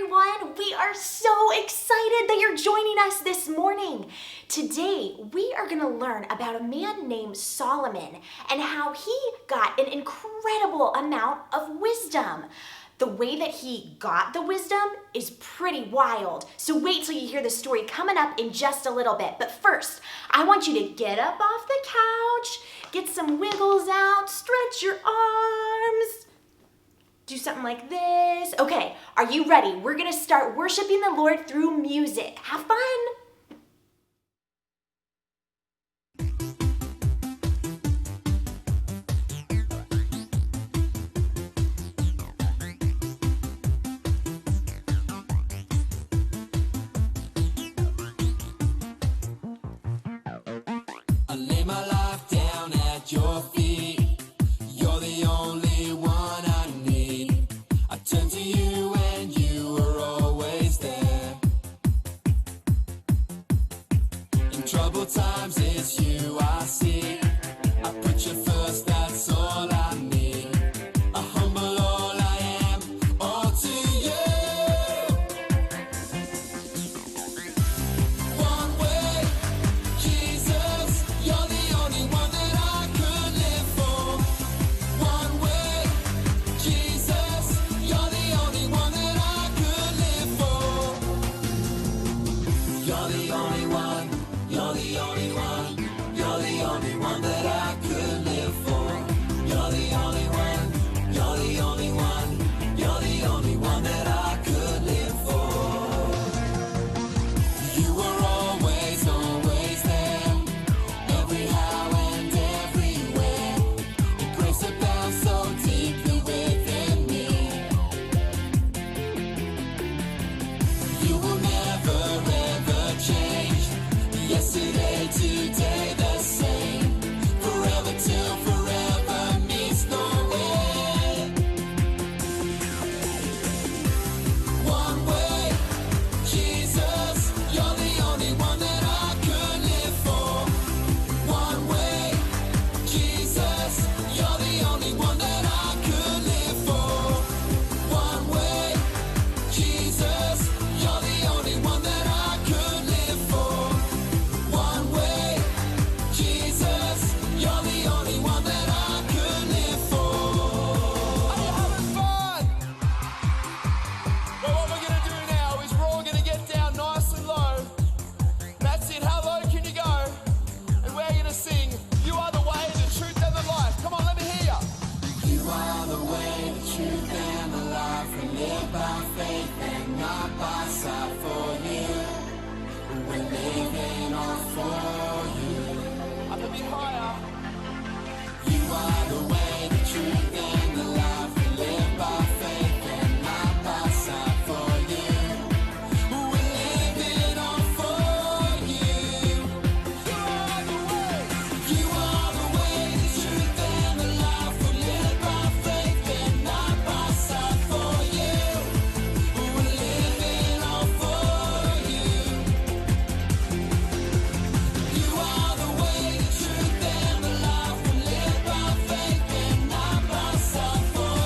everyone. We are so excited that you're joining us this morning. Today, we are going to learn about a man named Solomon and how he got an incredible amount of wisdom. The way that he got the wisdom is pretty wild. So wait till you hear the story coming up in just a little bit. But first, I want you to get up off the couch, get some wiggles out, stretch your arms. Do something like this. Okay, are you ready? We're gonna start worshiping the Lord through music. Have fun. I lay my life down at your feet. You're the only one I need. I turn to you and you are always there. In troubled times it's you I see. I put you first, that's all I need. I humble all I am, all to you. One way, Jesus, you're the only one that I could live for. One way, Jesus, you're the only one that I could live for. You're the only one, you're the only one, you're the only one that I could live for. You're the only one, you're the only one, you're the only one that I could live for. You were always, always there, every how and everywhere. The grace abounds so deeply within me. You will never ever change. Yesterday, today, the same. Forever till forever meets no end. One way, Jesus, you're the only one that I could live for. One way, Jesus, you're the only one that I could live for. One way, Jesus, you're the only one that I could live for. One way, Jesus, you're the only one that I could live for. Are you having fun? Well, what we're gonna do now is we're all gonna get down nice and low. That's it. How low can you go? And we're gonna sing, "You are the way, the truth, and the life." Come on, let me hear ya. You are the way, the truth, and the life. We live by faith and not by sight. For you, we're living all for you. Up a bit higher. You are the way, the truth, and the life. We live by faith and not by sight. For you, we're living all for you. You are the way. You are the way, the truth, and the life. We live by faith and not by sight. For you, we're living all for you. You are the way, the truth, and the life. We live by faith and not by sight. For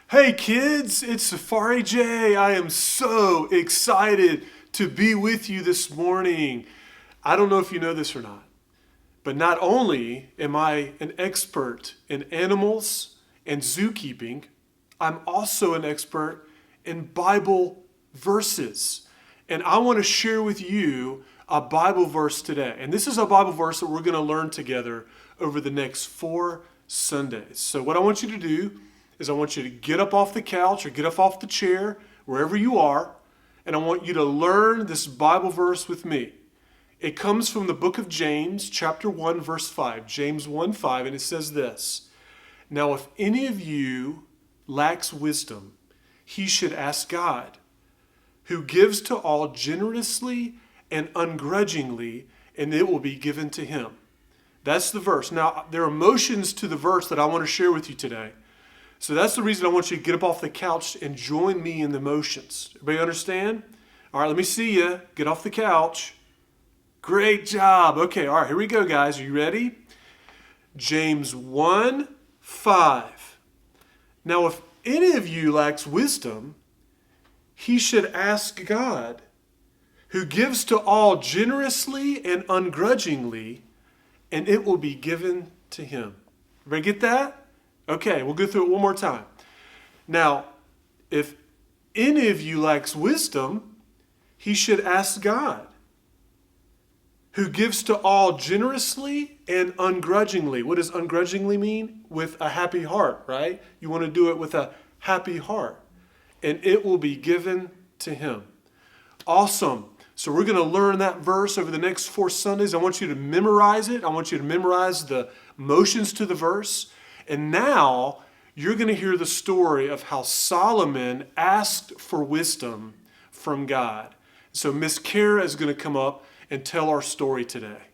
Hey kids, it's Safari J. I am so excited to be with you this morning. I don't know if you know this or not, but not only am I an expert in animals and zookeeping, I'm also an expert in Bible verses. And I want to share with you a Bible verse today. And this is a Bible verse that we're going to learn together over the next 4 Sundays. So what I want you to do is I want you to get up off the couch or get up off the chair, wherever you are, and I want you to learn this Bible verse with me. It comes from the book of James, chapter 1, verse 5. James 1:5, and it says this: "Now if any of you lacks wisdom, he should ask God, who gives to all generously and ungrudgingly, and it will be given to him." That's the verse. Now, there are emotions to the verse that I want to share with you today. So that's the reason I want you to get up off the couch and join me in the motions. Everybody understand? All right, let me see you. Get off the couch. Great job. Okay, all right, here we go, guys. Are you ready? James 1:5. "Now, if any of you lacks wisdom, he should ask God, who gives to all generously and ungrudgingly, and it will be given to him." Everybody get that? Okay, we'll go through it one more time. "Now, if any of you lacks wisdom, he should ask God, who gives to all generously and ungrudgingly." What does ungrudgingly mean? With a happy heart, right? You want to do it with a happy heart. "And it will be given to him." Awesome. So we're going to learn that verse over the next 4 Sundays. I want you to memorize it. I want you to memorize the motions to the verse. And now you're going to hear the story of how Solomon asked for wisdom from God. So Miss Kara is going to come up and tell our story today.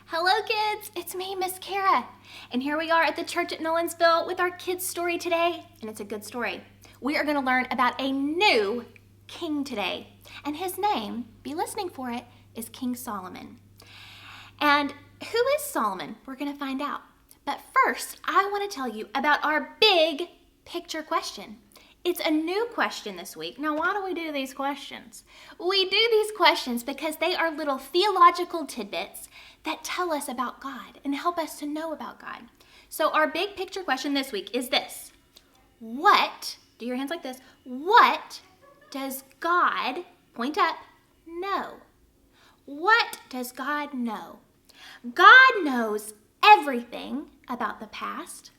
Hello kids, it's me, Miss Kara. And here we are at the church at Nolensville with our kids' story today, and it's a good story. We are going to learn about a new king today, and his name, be listening for it, is King Solomon. And who is Solomon? We're going to find out. But first, I want to tell you about our big picture question. It's a new question this week. Now, why do we do these questions? We do these questions because they are little theological tidbits that tell us about God and help us to know about God. So our big picture question this week is this: what, do your hands like this, what does God, point up, know? What does God know? God knows everything about the past,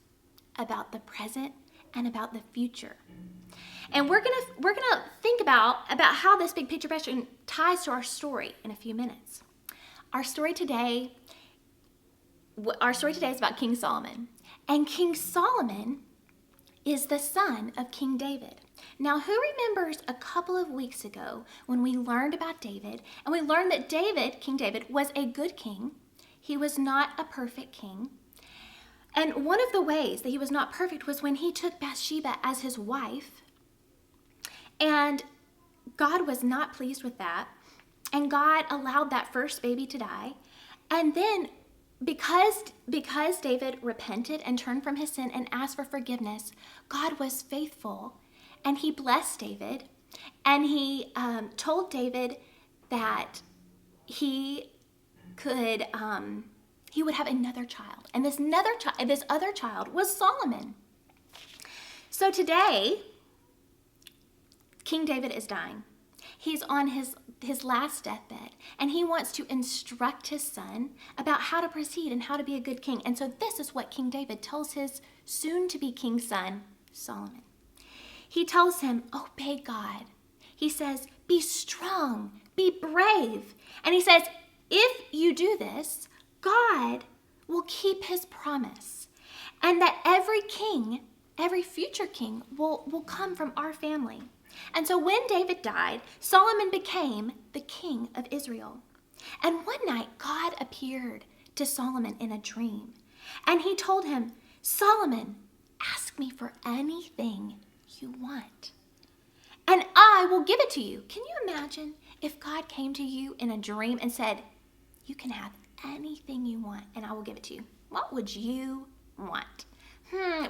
about the present, and about the future. And we're gonna think about how this big picture question ties to our story in a few minutes. Our story today is about King Solomon. And King Solomon is the son of King David. Now, who remembers a couple of weeks ago when we learned about David, and we learned that King David, was a good king. He was not a perfect king. And one of the ways that he was not perfect was when he took Bathsheba as his wife. And God was not pleased with that. And God allowed that first baby to die. And then because David repented and turned from his sin and asked for forgiveness, God was faithful. And he blessed David. And he told David that he would have another child. And this other child was Solomon. So today, King David is dying. He's on his last deathbed, and he wants to instruct his son about how to proceed and how to be a good king. And so this is what King David tells his soon-to-be king son, Solomon. He tells him, obey God. He says, be strong, be brave. And he says, if you do this, God will keep his promise. And that every future king will come from our family. And so when David died, Solomon became the king of Israel. And one night, God appeared to Solomon in a dream. And he told him, Solomon, ask me for anything you want, and I will give it to you. Can you imagine if God came to you in a dream and said, you can have anything you want, and I will give it to you? What would you want?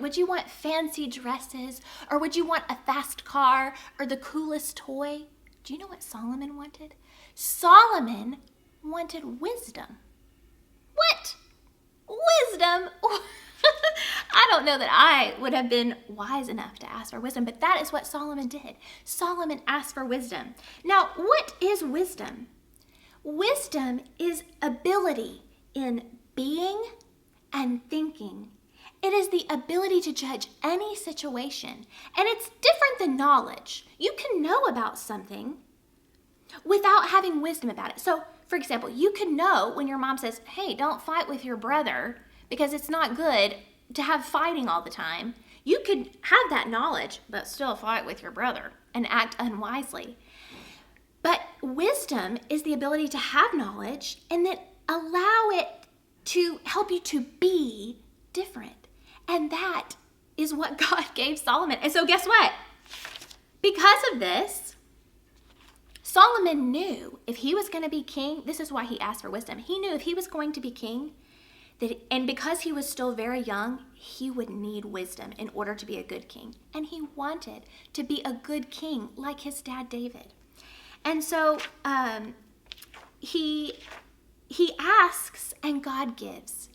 Would you want fancy dresses? Or would you want a fast car or the coolest toy? Do you know what Solomon wanted? Solomon wanted wisdom. What? Wisdom? I don't know that I would have been wise enough to ask for wisdom, but that is what Solomon did. Solomon asked for wisdom. Now, what is wisdom? Wisdom is ability in being and thinking. It is the ability to judge any situation, and it's different than knowledge. You can know about something without having wisdom about it. So, for example, you could know when your mom says, hey, don't fight with your brother because it's not good to have fighting all the time. You could have that knowledge, but still fight with your brother and act unwisely. But wisdom is the ability to have knowledge and then allow it to help you to be different. And that is what God gave Solomon. And so guess what? Because of this, Solomon knew if he was going to be king, this is why he asked for wisdom. He knew if he was going to be king, and because he was still very young, he would need wisdom in order to be a good king. And he wanted to be a good king like his dad David. And so he asks and God gives.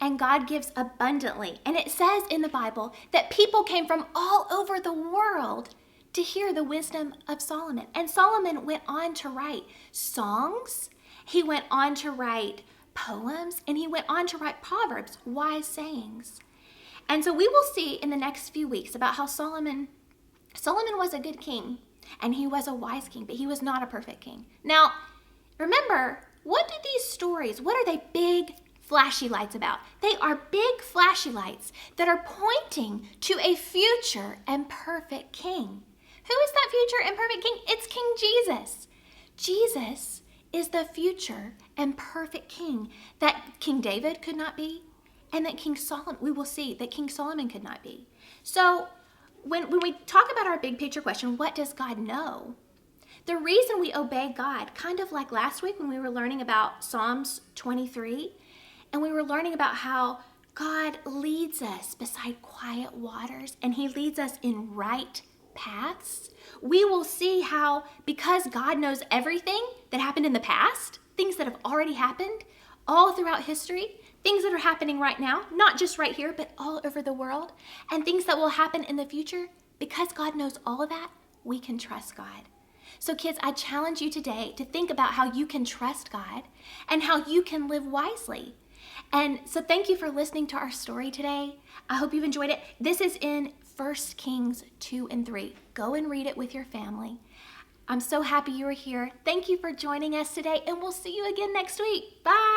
And God gives abundantly. And it says in the Bible that people came from all over the world to hear the wisdom of Solomon. And Solomon went on to write songs. He went on to write poems, and he went on to write proverbs, wise sayings. And so we will see in the next few weeks about how Solomon was a good king, and he was a wise king, but he was not a perfect king. Now, remember, what do these stories, what are they big, flashy lights about? They are big, flashy lights that are pointing to a future and perfect king. Who is that future and perfect king? It's King Jesus. Jesus is the future and perfect king that King David could not be, and that King Solomon, we will see that King Solomon could not be. So when we talk about our big picture question, what does God know? The reason we obey God, kind of like last week when we were learning about Psalms 23, and we were learning about how God leads us beside quiet waters, and he leads us in right paths. We will see how, because God knows everything that happened in the past, things that have already happened all throughout history, things that are happening right now, not just right here, but all over the world, and things that will happen in the future, because God knows all of that, we can trust God. So kids, I challenge you today to think about how you can trust God and how you can live wisely. And so thank you for listening to our story today. I hope you've enjoyed it. This is in 1 Kings 2 and 3. Go and read it with your family. I'm so happy you were here. Thank you for joining us today, and we'll see you again next week. Bye.